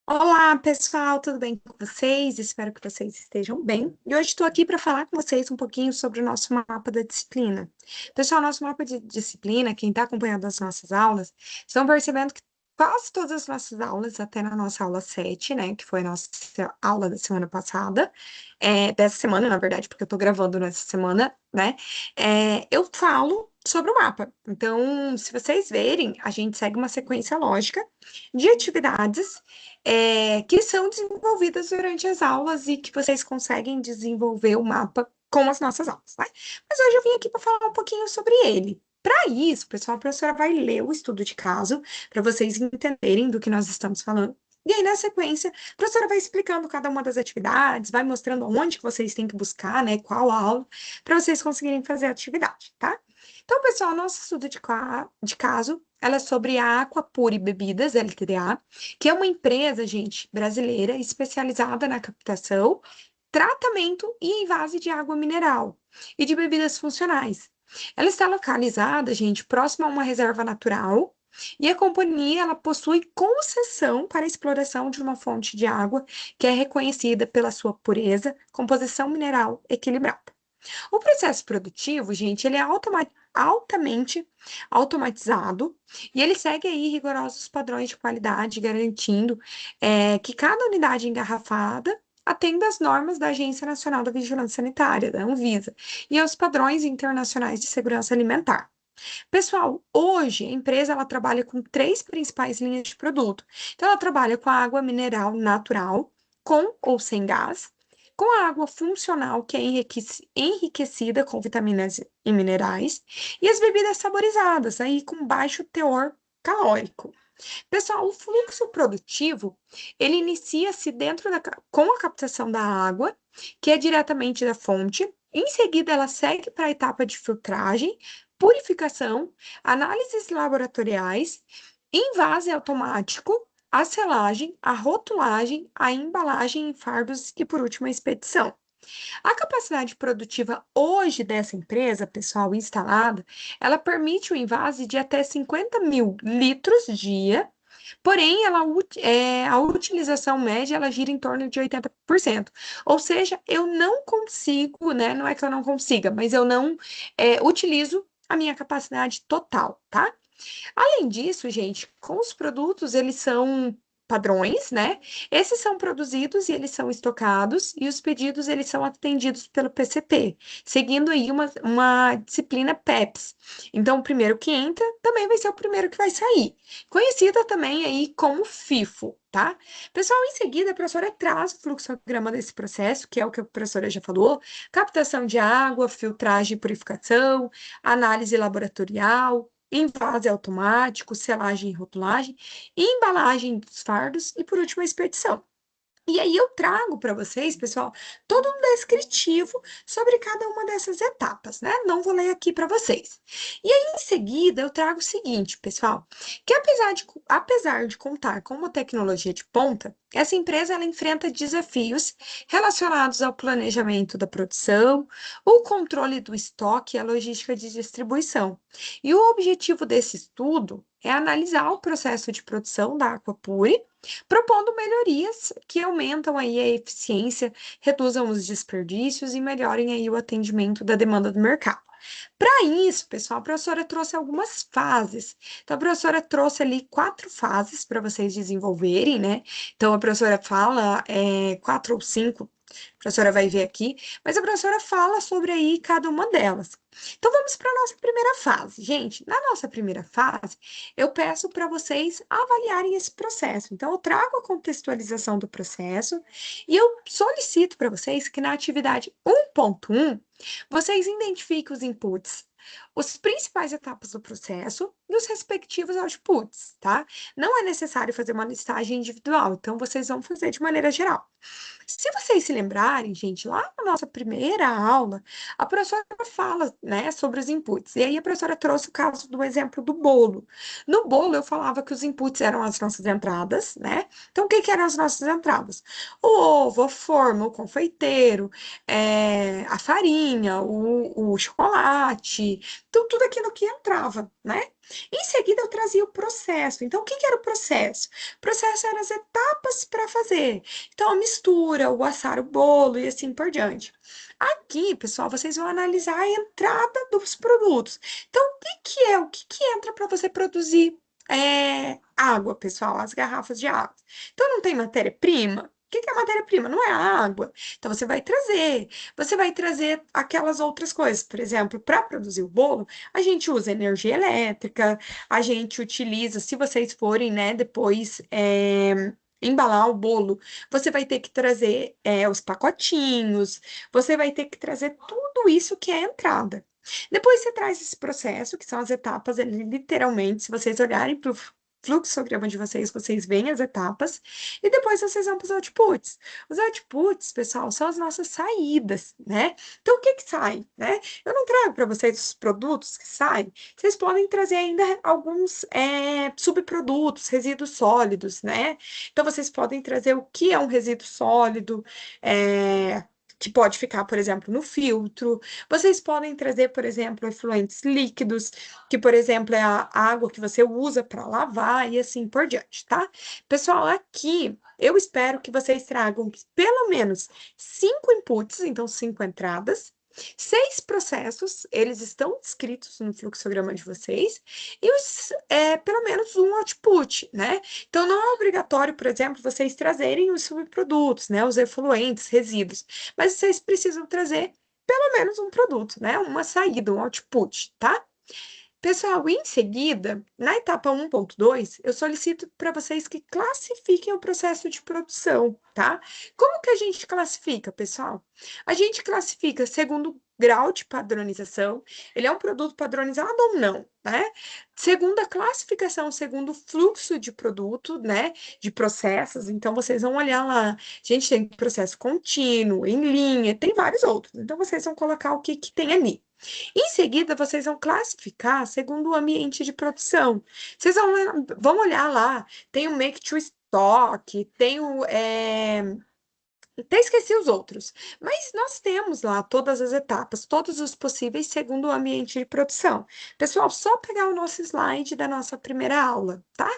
Olá, pessoal, tudo bem com vocês? Espero que vocês estejam bem. E hoje estou aqui para falar com vocês um pouquinho sobre o nosso mapa da disciplina. Pessoal, nosso mapa de disciplina, quem está acompanhando as nossas aulas, estão percebendo que quase todas as nossas aulas, até na nossa aula 7, né, que foi a nossa aula da semana passada, dessa semana, na verdade, porque eu estou gravando nessa semana, né, eu falo sobre o mapa. Então, se vocês verem, a gente segue uma sequência lógica de atividades que são desenvolvidas durante as aulas e que vocês conseguem desenvolver o mapa com as nossas aulas, né? Mas hoje eu vim aqui para falar um pouquinho sobre ele. Para isso, pessoal, a professora vai ler o estudo de caso para vocês entenderem do que nós estamos falando. E aí, na sequência, a professora vai explicando cada uma das atividades, vai mostrando onde que vocês têm que buscar, né, qual aula, para vocês conseguirem fazer a atividade, tá? Então, pessoal, nosso estudo de caso, ela é sobre a Aquapure Bebidas, LTDA, que é uma empresa, gente, brasileira especializada na captação, tratamento e envase de água mineral e de bebidas funcionais. Ela está localizada, gente, próxima a uma reserva natural e a companhia ela possui concessão para a exploração de uma fonte de água que é reconhecida pela sua pureza, composição mineral equilibrada. O processo produtivo, gente, ele é altamente automatizado e ele segue aí rigorosos padrões de qualidade, garantindo que cada unidade engarrafada atenda às normas da Agência Nacional da Vigilância Sanitária, da Anvisa, e aos padrões internacionais de segurança alimentar. Pessoal, hoje a empresa ela trabalha com três principais linhas de produto. Então, ela trabalha com a água mineral natural, com ou sem gás, com a água funcional, que é enriquecida com vitaminas e minerais, e as bebidas saborizadas, aí com baixo teor calórico. Pessoal, o fluxo produtivo, ele inicia-se com a captação da água, que é diretamente da fonte. Em seguida, ela segue para a etapa de filtragem, purificação, análises laboratoriais, envase automático, a selagem, a rotulagem, a embalagem em fardos e, por último, a expedição. A capacidade produtiva hoje dessa empresa, pessoal, instalada, ela permite o invase de até 50 mil litros dia, porém, a utilização média, ela gira em torno de 80%. Ou seja, eu não consigo, né? Não é que eu não consiga, mas eu não utilizo a minha capacidade total, tá? Além disso, gente, com os produtos, eles são padrões, né? Esses são produzidos e eles são estocados, e os pedidos, eles são atendidos pelo PCP, seguindo aí uma disciplina PEPS. Então, o primeiro que entra também vai ser o primeiro que vai sair. Conhecida também aí como FIFO, tá? Pessoal, em seguida, a professora traz o fluxograma desse processo, que é o que a professora já falou, captação de água, filtragem e purificação, análise laboratorial, envase automático, selagem e rotulagem, embalagem dos fardos e, por último, a expedição. E aí eu trago para vocês, pessoal, todo um descritivo sobre cada uma dessas etapas, né? Não vou ler aqui para vocês. E aí, em seguida, eu trago o seguinte, pessoal, que apesar de contar com uma tecnologia de ponta, essa empresa ela enfrenta desafios relacionados ao planejamento da produção, o controle do estoque e a logística de distribuição. E o objetivo desse estudo é analisar o processo de produção da Aquapure, propondo melhorias que aumentam aí a eficiência, reduzam os desperdícios e melhorem aí o atendimento da demanda do mercado. Para isso, pessoal, a professora trouxe algumas fases. Então, a professora trouxe ali 4 fases para vocês desenvolverem, né? Então, a professora fala 4 ou 5, a professora vai ver aqui, mas a professora fala sobre aí cada uma delas. Então, vamos para a nossa primeira fase. Gente, na nossa primeira fase, eu peço para vocês avaliarem esse processo. Então, eu trago a contextualização do processo e eu solicito para vocês que na atividade 1.1 vocês identifiquem os inputs, as principais etapas do processo e os respectivos outputs, tá? Não é necessário fazer uma listagem individual, então vocês vão fazer de maneira geral. Se vocês se lembrarem, gente, lá na nossa primeira aula, a professora fala, né, sobre os inputs. E aí a professora trouxe o caso do exemplo do bolo. No bolo, eu falava que os inputs eram as nossas entradas, né? Então, o que que eram as nossas entradas? O ovo, a forma, o confeiteiro, a farinha, o chocolate, Então, tudo aquilo que entrava, né? Em seguida, eu trazia o processo. Então, o que que era o processo? O processo eram as etapas para fazer. Então, a mistura, o assar o bolo e assim por diante. Aqui, pessoal, vocês vão analisar a entrada dos produtos. Então, o que que entra para você produzir água, pessoal? As garrafas de água. Então, não tem matéria-prima? O que que é matéria-prima? Não é a água. Então, você vai trazer aquelas outras coisas. Por exemplo, para produzir o bolo, a gente usa energia elétrica, a gente utiliza, se vocês forem, né, depois embalar o bolo, você vai ter que trazer os pacotinhos, você vai ter que trazer tudo isso que é entrada. Depois você traz esse processo, que são as etapas, literalmente, se vocês olharem para o fluxograma de vocês, vocês veem as etapas, e depois vocês vão para os outputs. Os outputs, pessoal, são as nossas saídas, né? Então, o que que sai, né? Eu não trago para vocês os produtos que saem, vocês podem trazer ainda alguns subprodutos, resíduos sólidos, né? Então, vocês podem trazer o que é um resíduo sólido, que pode ficar, por exemplo, no filtro. Vocês podem trazer, por exemplo, efluentes líquidos, que, por exemplo, é a água que você usa para lavar e assim por diante, tá? Pessoal, aqui eu espero que vocês tragam pelo menos 5 inputs, então 5 entradas, 6 processos, eles estão descritos no fluxograma de vocês, e pelo menos um output, né? Então, não é obrigatório, por exemplo, vocês trazerem os subprodutos, né? Os efluentes, resíduos, mas vocês precisam trazer pelo menos um produto, né? Uma saída, um output, tá? Pessoal, em seguida, na etapa 1.2, eu solicito para vocês que classifiquem o processo de produção, tá? Como que a gente classifica, pessoal? A gente classifica segundo o grau de padronização, ele é um produto padronizado ou não, né? Segundo a classificação, segundo o fluxo de produto, né? De processos, então vocês vão olhar lá. A gente tem processo contínuo, em linha, tem vários outros. Então vocês vão colocar o que que tem ali. Em seguida, vocês vão classificar segundo o ambiente de produção. Vocês vão olhar lá, tem o Make to Stock, tem o. Até esqueci os outros, mas nós temos lá todas as etapas, todos os possíveis segundo o ambiente de produção. Pessoal, só pegar o nosso slide da nossa primeira aula, tá?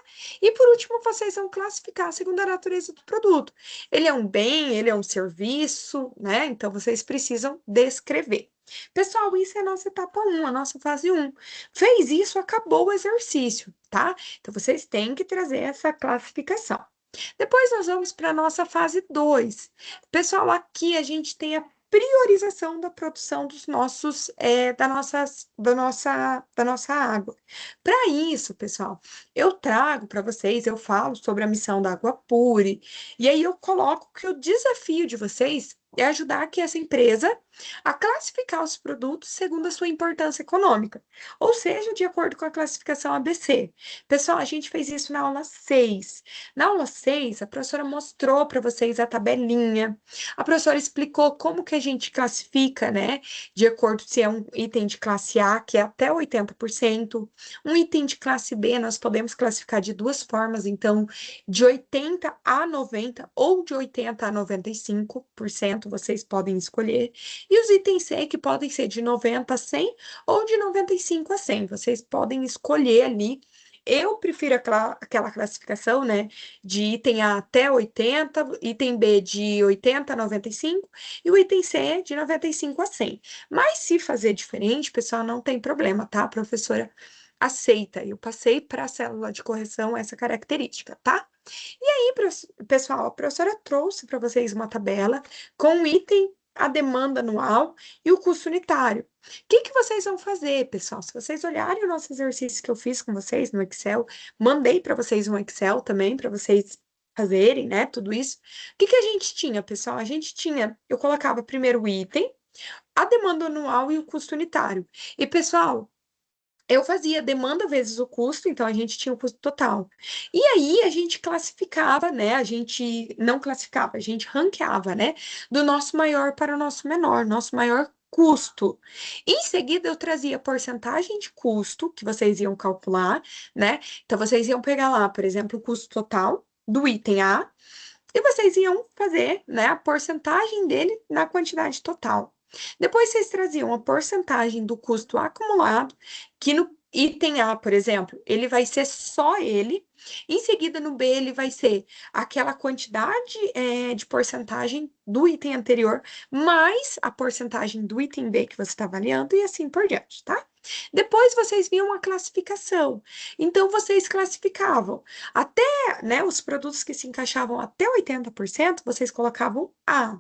E por último, vocês vão classificar segundo a natureza do produto. Ele é um bem, ele é um serviço, né? Então vocês precisam descrever. Pessoal, isso é a nossa etapa 1, a nossa fase 1. Fez isso, acabou o exercício, tá? Então vocês têm que trazer essa classificação. Depois nós vamos para a nossa fase 2. Pessoal, aqui a gente tem a priorização da produção dos nossos, da nossa água. Para isso, pessoal, eu trago para vocês, eu falo sobre a missão da Água Pure, e aí eu coloco que o desafio de vocês é ajudar que essa empresa a classificar os produtos segundo a sua importância econômica, ou seja, de acordo com a classificação ABC. Pessoal, a gente fez isso na aula 6. Na aula 6, a professora mostrou para vocês a tabelinha, a professora explicou como que a gente classifica, né, de acordo se é um item de classe A, que é até 80%, um item de classe B, nós podemos classificar de duas formas, então, de 80 a 90 ou de 80 a 95%, vocês podem escolher, e os itens C, que podem ser de 90 a 100 ou de 95 a 100, vocês podem escolher ali. Eu prefiro aquela classificação, né, de item A até 80, item B de 80 a 95 e o item C de 95 a 100. Mas se fazer diferente, pessoal, não tem problema, tá? A professora aceita. Eu passei para a célula de correção essa característica, tá? E aí, pessoal, a professora trouxe para vocês uma tabela com o item, a demanda anual e o custo unitário. O que que vocês vão fazer, pessoal? Se vocês olharem o nosso exercício que eu fiz com vocês no Excel, mandei para vocês um Excel também para vocês fazerem, né, tudo isso. O que que a gente tinha, pessoal? A gente tinha, eu colocava primeiro o item, a demanda anual e o custo unitário. E, pessoal, eu fazia demanda vezes o custo, então a gente tinha o custo total. E aí a gente classificava, né? A gente não classificava, a gente ranqueava, né? Do nosso maior para o nosso menor, nosso maior custo. Em seguida, eu trazia a porcentagem de custo que vocês iam calcular, né? Então, vocês iam pegar lá, por exemplo, o custo total do item A, e vocês iam fazer, né, a porcentagem dele na quantidade total. Depois vocês traziam a porcentagem do custo acumulado, que no item A, por exemplo, ele vai ser só ele. Em seguida, no B, ele vai ser aquela quantidade de porcentagem do item anterior, mais a porcentagem do item B que você está avaliando, e assim por diante, tá? Depois vocês viam a classificação. Então, vocês classificavam até, né, os produtos que se encaixavam até 80%, vocês colocavam A.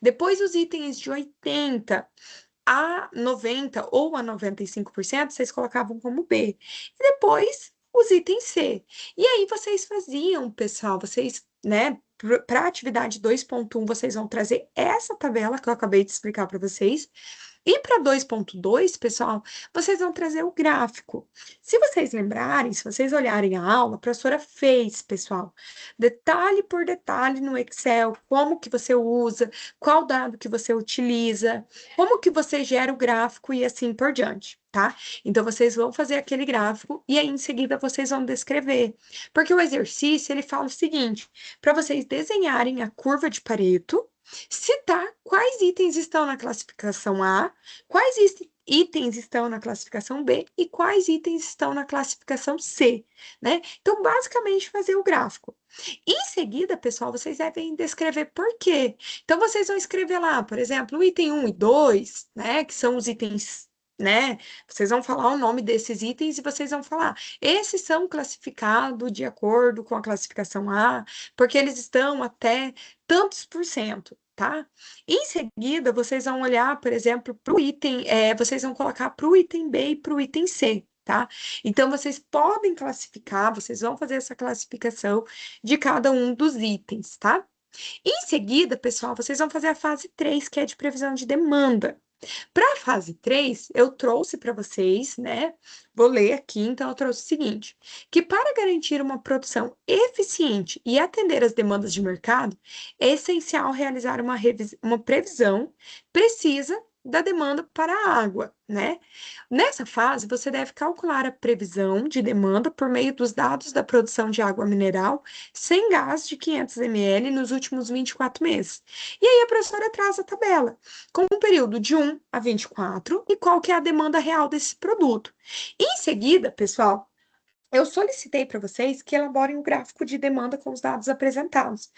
Depois, os itens de 80 a 90 ou a 95%, vocês colocavam como B. E depois, os itens C. E aí, vocês faziam, pessoal, vocês, né, para a atividade 2.1, vocês vão trazer essa tabela que eu acabei de explicar para vocês. E para 2.2, pessoal, vocês vão trazer o gráfico. Se vocês lembrarem, se vocês olharem a aula, a professora fez, pessoal, detalhe por detalhe no Excel, como que você usa, qual dado que você utiliza, como que você gera o gráfico e assim por diante, tá? Então, vocês vão fazer aquele gráfico e aí, em seguida, vocês vão descrever. Porque o exercício, ele fala o seguinte, para vocês desenharem a curva de Pareto, citar quais itens estão na classificação A, quais itens estão na classificação B e quais itens estão na classificação C, né? Então, basicamente, fazer o gráfico. Em seguida, pessoal, vocês devem descrever por quê. Então, vocês vão escrever lá, por exemplo, o item 1 e 2, né? Que são os itens, né? Vocês vão falar o nome desses itens e vocês vão falar, esses são classificados de acordo com a classificação A, porque eles estão até tantos por cento, tá? Em seguida, vocês vão olhar, por exemplo, para o item, vocês vão colocar para o item B e para o item C, tá? Então, vocês podem classificar, vocês vão fazer essa classificação de cada um dos itens, tá? Em seguida, pessoal, vocês vão fazer a fase 3, que é de previsão de demanda. Para a fase 3, eu trouxe para vocês, né? Vou ler aqui, então eu trouxe o seguinte: que para garantir uma produção eficiente e atender às demandas de mercado, é essencial realizar uma previsão precisa da demanda para a água, né? Nessa fase, você deve calcular a previsão de demanda por meio dos dados da produção de água mineral sem gás de 500 ml nos últimos 24 meses. E aí a professora traz a tabela com um período de 1 a 24 e qual que é a demanda real desse produto. Em seguida, pessoal, eu solicitei para vocês que elaborem o gráfico de demanda com os dados apresentados.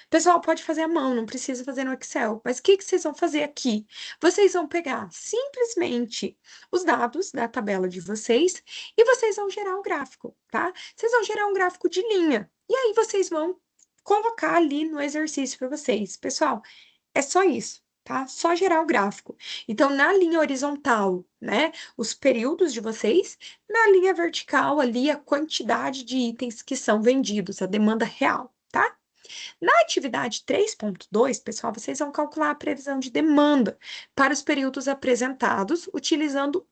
Pessoal, pode fazer à mão, não precisa fazer no Excel. Mas o que vocês vão fazer aqui? Vocês vão pegar simplesmente os dados da tabela de vocês e vocês vão gerar um gráfico, tá? Vocês vão gerar um gráfico de linha. E aí vocês vão colocar ali no exercício para vocês. Pessoal, é só isso, tá? Só gerar o gráfico. Então, na linha horizontal, né, os períodos de vocês, na linha vertical, ali, a quantidade de itens que são vendidos, a demanda real, tá? Na atividade 3.2, pessoal, vocês vão calcular a previsão de demanda para os períodos apresentados, utilizando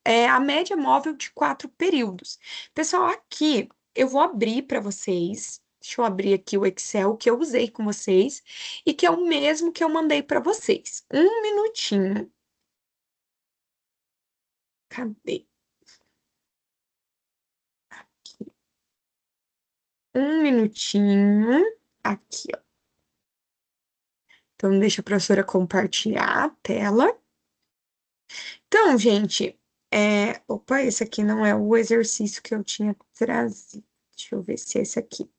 a média móvel de 4 períodos. Pessoal, aqui eu vou abrir para vocês. Deixa eu abrir aqui o Excel que eu usei com vocês e que é o mesmo que eu mandei para vocês. Um minutinho. Cadê? Um minutinho. Aqui, ó. Então, deixa a professora compartilhar a tela. Então, gente, opa, esse aqui não é o exercício que eu tinha trazido. Deixa eu ver se é esse aqui.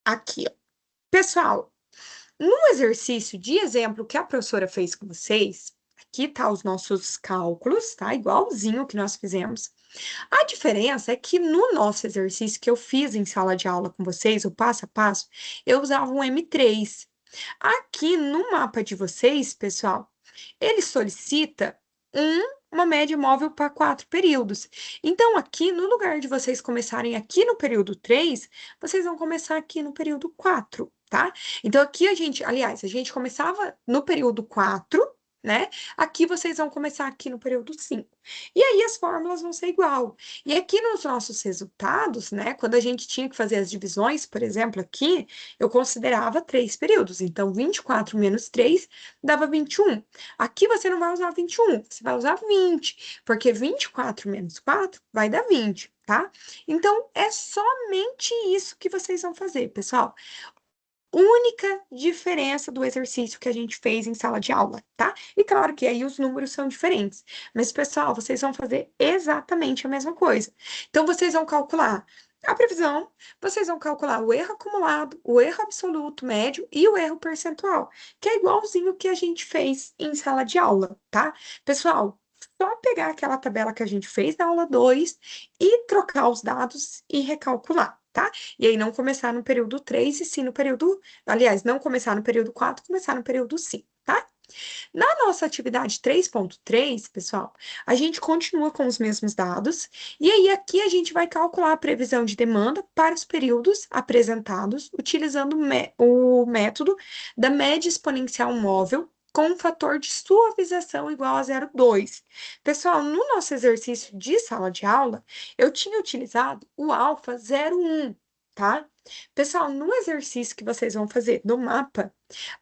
Aqui, ó. Pessoal, no exercício de exemplo que a professora fez com vocês, aqui tá os nossos cálculos, tá? Igualzinho que nós fizemos. A diferença é que no nosso exercício que eu fiz em sala de aula com vocês, o passo a passo, eu usava um M3. Aqui no mapa de vocês, pessoal, ele solicita uma média móvel para 4 períodos. Então, aqui, no lugar de vocês começarem aqui no período 3, vocês vão começar aqui no período 4, tá? Então, aqui aliás, a gente começava no período 4, né? Aqui vocês vão começar aqui no período 5. E aí as fórmulas vão ser igual. E aqui nos nossos resultados, né? Quando a gente tinha que fazer as divisões, por exemplo, aqui, eu considerava 3 períodos. Então, 24 menos 3 dava 21. Aqui você não vai usar 21, você vai usar 20, porque 24 menos 4 vai dar 20, tá? Então, é somente isso que vocês vão fazer, pessoal. única diferença do exercício que a gente fez em sala de aula, tá? E claro que aí os números são diferentes, mas pessoal, vocês vão fazer exatamente a mesma coisa. Então, vocês vão calcular a previsão, vocês vão calcular o erro acumulado, o erro absoluto, médio e o erro percentual, que é igualzinho que a gente fez em sala de aula, tá? Pessoal, só pegar aquela tabela que a gente fez na aula 2 e trocar os dados e recalcular, tá? E aí não começar no período 3 e sim no período, aliás, não começar no período 4, começar no período 5, tá? Na nossa atividade 3.3, pessoal, a gente continua com os mesmos dados, e aí aqui a gente vai calcular a previsão de demanda para os períodos apresentados, utilizando o método da média exponencial móvel com um fator de suavização igual a 0,2. Pessoal, no nosso exercício de sala de aula, eu tinha utilizado o alfa 0,1, tá? Pessoal, no exercício que vocês vão fazer do mapa,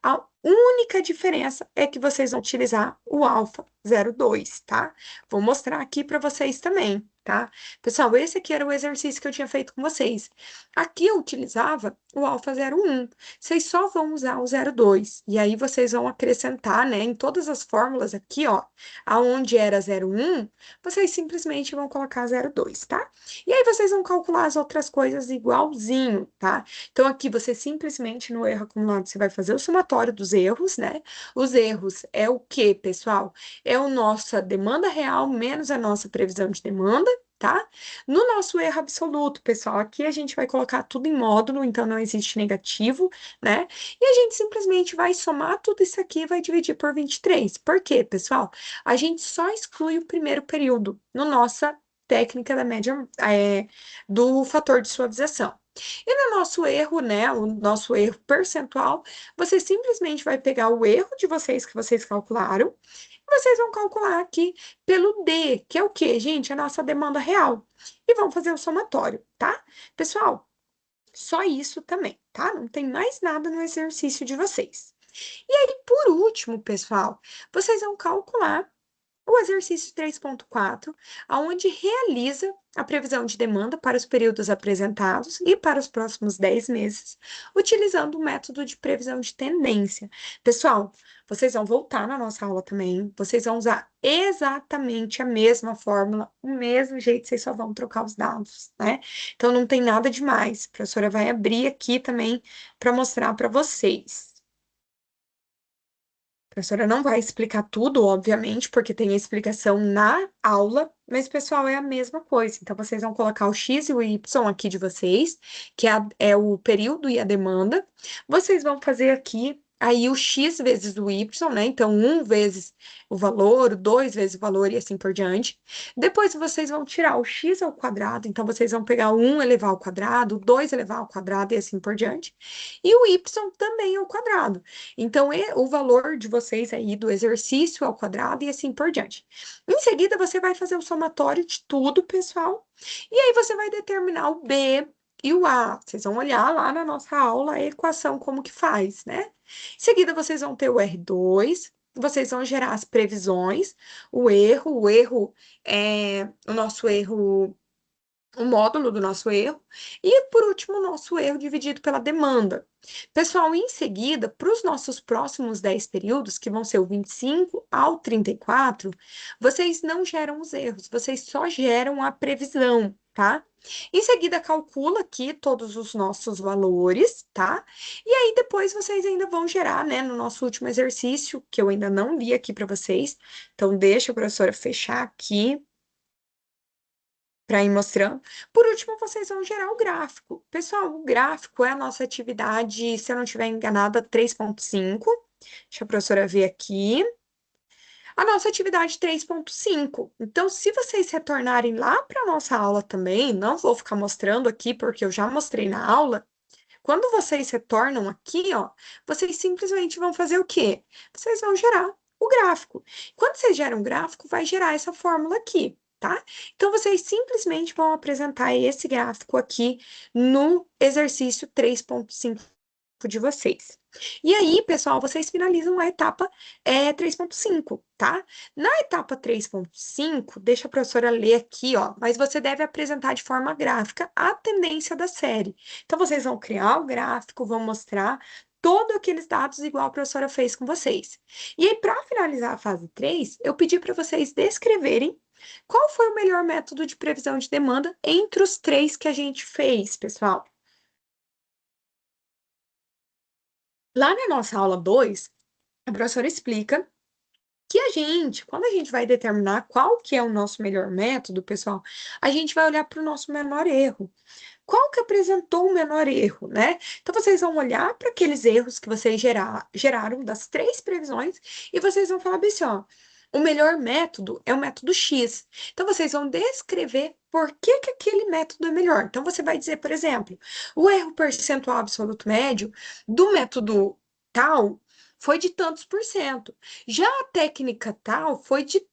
a única diferença é que vocês vão utilizar o alfa 02, tá? Vou mostrar aqui para vocês também, tá? Pessoal, esse aqui era o exercício que eu tinha feito com vocês. Aqui eu utilizava o alfa 01. Vocês só vão usar o 02. E aí vocês vão acrescentar, né, em todas as fórmulas aqui, ó, aonde era 01, vocês simplesmente vão colocar 02, tá? E aí vocês vão calcular as outras coisas igualzinho, tá? Então aqui você simplesmente no erro acumulado você vai fazer o somatório dos erros, né? Os erros é o que, pessoal? É a nossa demanda real menos a nossa previsão de demanda, tá? No nosso erro absoluto, pessoal, aqui a gente vai colocar tudo em módulo, então não existe negativo, né? E a gente simplesmente vai somar tudo isso aqui e vai dividir por 23. Por quê, pessoal? A gente só exclui o primeiro período no nossa técnica da média, do fator de suavização. E no nosso erro, né, o nosso erro percentual, você simplesmente vai pegar o erro de vocês que vocês calcularam, e vocês vão calcular aqui pelo D, que é o quê, gente? A nossa demanda real. E vão fazer o somatório, tá? Pessoal, só isso também, tá? Não tem mais nada no exercício de vocês. E aí, por último, pessoal, vocês vão calcular o exercício 3.4, aonde realiza a previsão de demanda para os períodos apresentados e para os próximos 10 meses, utilizando o método de previsão de tendência. Pessoal, vocês vão voltar na nossa aula também, vocês vão usar exatamente a mesma fórmula, o mesmo jeito, vocês só vão trocar os dados, né? Então não tem nada demais. A professora vai abrir aqui também para mostrar para vocês. A professora não vai explicar tudo, obviamente, porque tem a explicação na aula, mas, pessoal, é a mesma coisa. Então, vocês vão colocar o X e o Y aqui de vocês, que é o período e a demanda. Vocês vão fazer aqui aí o X vezes o Y, né? Então, 1 vezes o valor, 2 vezes o valor e assim por diante. Depois, vocês vão tirar o X ao quadrado. Então, vocês vão pegar o 1 elevar ao quadrado, o 2 elevar ao quadrado e assim por diante. E o Y também ao quadrado. Então, o valor de vocês aí do exercício ao quadrado e assim por diante. Em seguida, você vai fazer o somatório de tudo, pessoal. E aí você vai determinar o B e o A. Vocês vão olhar lá na nossa aula a equação como que faz, né? Em seguida, vocês vão ter o R2. Vocês vão gerar as previsões, o erro é o nosso erro, o módulo do nosso erro, e por último, o nosso erro dividido pela demanda. Pessoal, em seguida, para os nossos próximos 10 períodos, que vão ser o 25 ao 34, vocês não geram os erros, vocês só geram a previsão, tá? Em seguida, calcula aqui todos os nossos valores, tá? E aí, depois, vocês ainda vão gerar, né, no nosso último exercício, que eu ainda não li aqui para vocês. Então, deixa a professora fechar aqui para ir mostrando. Por último, vocês vão gerar o gráfico. Pessoal, o gráfico é a nossa atividade, se eu não estiver enganada, 3.5. Deixa a professora ver aqui. A nossa atividade 3.5. Então, se vocês retornarem lá para a nossa aula também, não vou ficar mostrando aqui, porque eu já mostrei na aula. Quando vocês retornam aqui, ó, vocês simplesmente vão fazer o quê? Vocês vão gerar o gráfico. Quando vocês geram o gráfico, vai gerar essa fórmula aqui, tá? Então, vocês simplesmente vão apresentar esse gráfico aqui no exercício 3.5 de vocês. E aí, pessoal, vocês finalizam a etapa 3.5, tá? Na etapa 3.5, deixa a professora ler aqui, ó, mas você deve apresentar de forma gráfica a tendência da série. Então, vocês vão criar o gráfico, vão mostrar todos aqueles dados igual a professora fez com vocês. E aí, para finalizar a fase 3, eu pedi para vocês descreverem qual foi o melhor método de previsão de demanda entre os três que a gente fez, pessoal. Lá na nossa aula 2, a professora explica que quando a gente vai determinar qual que é o nosso melhor método, pessoal, a gente vai olhar para o nosso menor erro. Qual que apresentou o menor erro, né? Então, vocês vão olhar para aqueles erros que vocês geraram das três previsões e vocês vão falar bem assim, ó, o melhor método é o método X. Então, vocês vão descrever por que que aquele método é melhor. Então, você vai dizer, por exemplo, o erro percentual absoluto médio do método tal foi de tantos por cento. Já a técnica tal foi de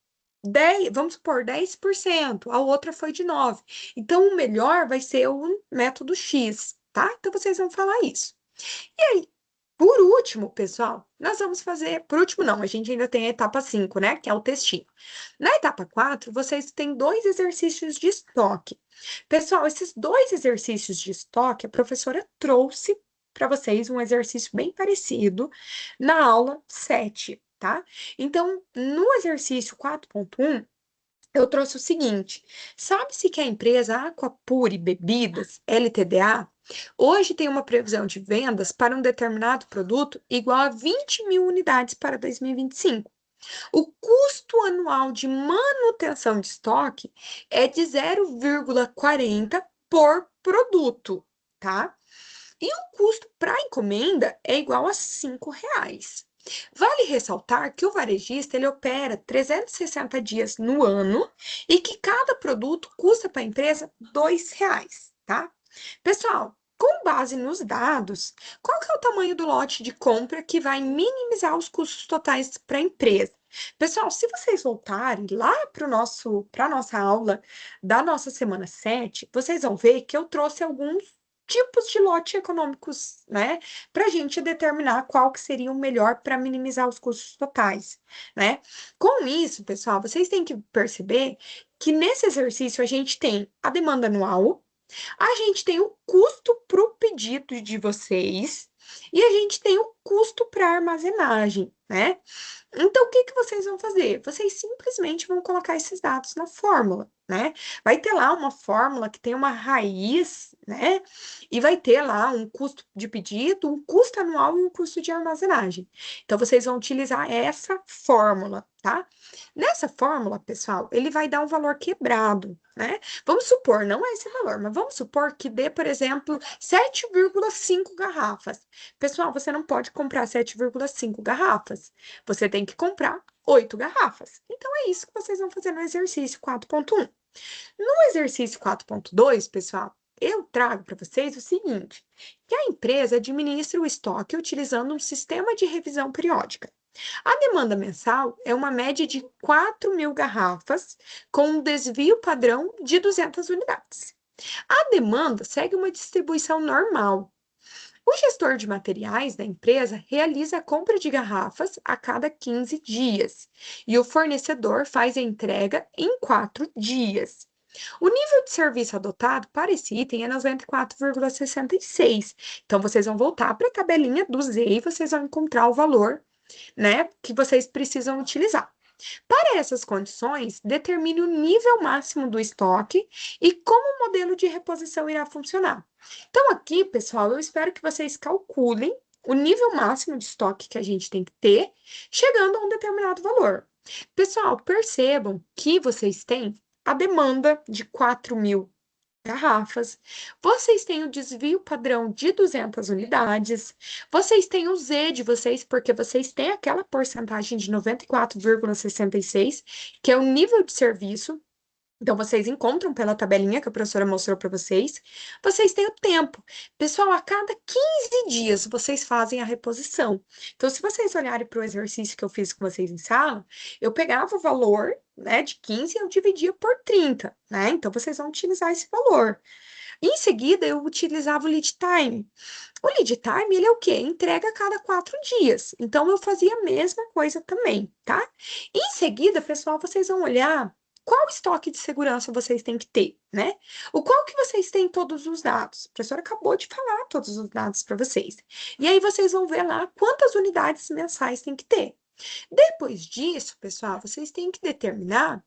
10, vamos supor, 10%, a outra foi de 9%. Então, o melhor vai ser o método X, tá? Então, vocês vão falar isso. E aí, por último, pessoal, nós vamos fazer. Por último, não, a gente ainda tem a etapa 5, né? Que é o textinho. Na etapa 4, vocês têm dois exercícios de estoque. Pessoal, esses dois exercícios de estoque, a professora trouxe para vocês um exercício bem parecido na aula 7, tá? Então, no exercício 4.1, eu trouxe o seguinte: sabe-se que a empresa Aquapure Bebidas, LTDA, hoje tem uma previsão de vendas para um determinado produto igual a 20 mil unidades para 2025. O custo anual de manutenção de estoque é de 0,40 por produto, tá? E o custo para encomenda é igual a R$ 5. Vale ressaltar que o varejista ele opera 360 dias no ano e que cada produto custa para a empresa R$ 2, tá? Pessoal, com base nos dados, qual que é o tamanho do lote de compra que vai minimizar os custos totais para a empresa? Pessoal, se vocês voltarem lá para a nossa aula da nossa semana 7, vocês vão ver que eu trouxe alguns tipos de lote econômicos, né, para a gente determinar qual que seria o melhor para minimizar os custos totais, né? Com isso, pessoal, vocês têm que perceber que nesse exercício a gente tem a demanda anual, a gente tem o custo para o pedido de vocês e a gente tem o custo para armazenagem, né? Então, o que que vocês vão fazer? Vocês simplesmente vão colocar esses dados na fórmula, né? Vai ter lá uma fórmula que tem uma raiz, né? E vai ter lá um custo de pedido, um custo anual e um custo de armazenagem. Então, vocês vão utilizar essa fórmula, tá? Nessa fórmula, pessoal, ele vai dar um valor quebrado, né? Vamos supor, não é esse valor, mas vamos supor que dê, por exemplo, 7,5 garrafas. Pessoal, você não pode comprar 7,5 garrafas. Você tem que comprar 8 garrafas. Então, é isso que vocês vão fazer no exercício 4.1. No exercício 4.2, pessoal, eu trago para vocês o seguinte, que a empresa administra o estoque utilizando um sistema de revisão periódica. A demanda mensal é uma média de 4 mil garrafas, com um desvio padrão de 200 unidades. A demanda segue uma distribuição normal. O gestor de materiais da empresa realiza a compra de garrafas a cada 15 dias e o fornecedor faz a entrega em 4 dias. O nível de serviço adotado para esse item é 94,66. Então, vocês vão voltar para a tabelinha do Z e vocês vão encontrar o valor, né, que vocês precisam utilizar. Para essas condições, determine o nível máximo do estoque e como o modelo de reposição irá funcionar. Então, aqui, pessoal, eu espero que vocês calculem o nível máximo de estoque que a gente tem que ter, chegando a um determinado valor. Pessoal, percebam que vocês têm a demanda de 4 mil garrafas, vocês têm o desvio padrão de 200 unidades, vocês têm o Z de vocês, porque vocês têm aquela porcentagem de 94,66, que é o nível de serviço, Então, vocês encontram pela tabelinha que a professora mostrou para vocês. Vocês têm o tempo. Pessoal, a cada 15 dias vocês fazem a reposição. Então, se vocês olharem para o exercício que eu fiz com vocês em sala, eu pegava o valor, né, de 15 e eu dividia por 30, né? Então, vocês vão utilizar esse valor. Em seguida, eu utilizava o lead time. O lead time, ele é o quê? Entrega a cada 4 dias. Então, eu fazia a mesma coisa também, tá? Em seguida, pessoal, vocês vão olhar qual estoque de segurança vocês têm que ter, né? O qual que vocês têm todos os dados. A professora acabou de falar todos os dados para vocês. E aí, vocês vão ver lá quantas unidades mensais tem que ter. Depois disso, pessoal, vocês têm que determinar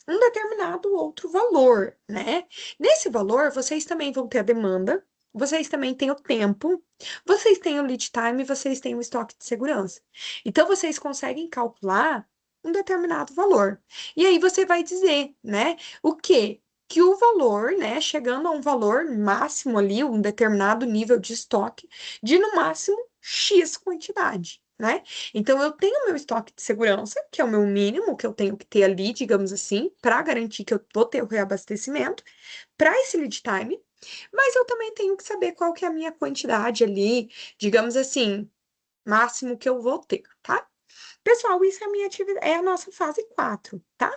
um determinado outro valor, né? Nesse valor, vocês também vão ter a demanda, vocês também têm o tempo, vocês têm o lead time, vocês têm o estoque de segurança. Então, vocês conseguem calcular um determinado valor. E aí você vai dizer, né, o quê? Que o valor, né, chegando a um valor máximo ali, um determinado nível de estoque, de no máximo X quantidade, né? Então, eu tenho meu estoque de segurança, que é o meu mínimo que eu tenho que ter ali, digamos assim, para garantir que eu vou ter o reabastecimento, para esse lead time, mas eu também tenho que saber qual que é a minha quantidade ali, digamos assim, máximo que eu vou ter, tá? Pessoal, isso é a minha atividade, é a nossa fase 4, tá?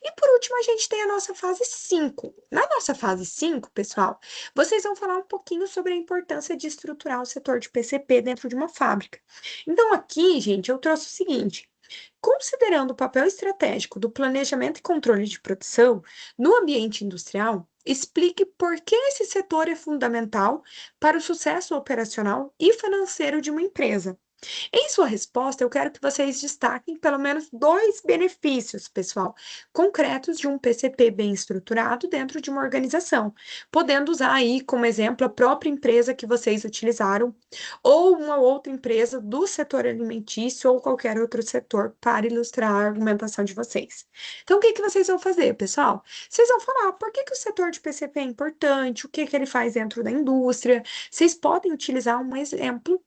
E por último, a gente tem a nossa fase 5. Na nossa fase 5, pessoal, vocês vão falar um pouquinho sobre a importância de estruturar o setor de PCP dentro de uma fábrica. Então, aqui, gente, eu trouxe o seguinte: considerando o papel estratégico do planejamento e controle de produção no ambiente industrial, explique por que esse setor é fundamental para o sucesso operacional e financeiro de uma empresa. Em sua resposta, eu quero que vocês destaquem pelo menos dois benefícios, pessoal, concretos de um PCP bem estruturado dentro de uma organização, podendo usar aí como exemplo a própria empresa que vocês utilizaram, ou uma outra empresa do setor alimentício ou qualquer outro setor para ilustrar a argumentação de vocês. Então, o que que vocês vão fazer, pessoal? Vocês vão falar por que que o setor de PCP é importante, o que que ele faz dentro da indústria. Vocês podem utilizar um exemplo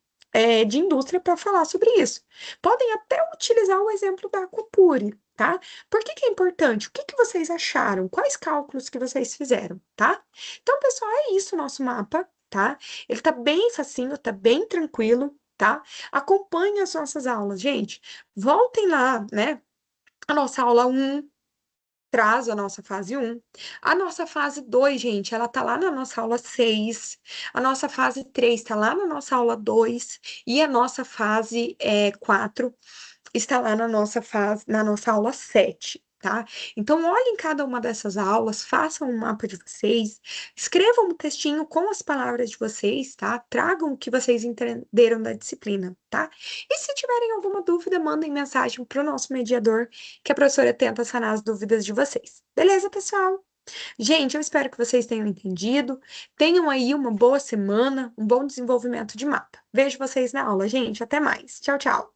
de indústria para falar sobre isso. Podem até utilizar o exemplo da Acupuri, tá? Por que que é importante? O que que vocês acharam? Quais cálculos que vocês fizeram, tá? Então, pessoal, é isso o nosso mapa, tá? Ele tá bem facinho, tá bem tranquilo, tá? Acompanhe as nossas aulas, gente. Voltem lá, né? A nossa aula 1 traz a nossa fase 1. A nossa fase 2, gente, ela tá lá na nossa aula 6. A nossa fase 3 está lá na nossa aula 2. E a nossa fase 4 está lá na nossa aula 7. Tá? Então, olhem cada uma dessas aulas, façam um mapa de vocês, escrevam um textinho com as palavras de vocês, tá? Tragam o que vocês entenderam da disciplina, tá? E se tiverem alguma dúvida, mandem mensagem para o nosso mediador, que a professora tenta sanar as dúvidas de vocês. Beleza, pessoal? Gente, eu espero que vocês tenham entendido. Tenham aí uma boa semana, um bom desenvolvimento de mapa. Vejo vocês na aula, gente. Até mais. Tchau, tchau.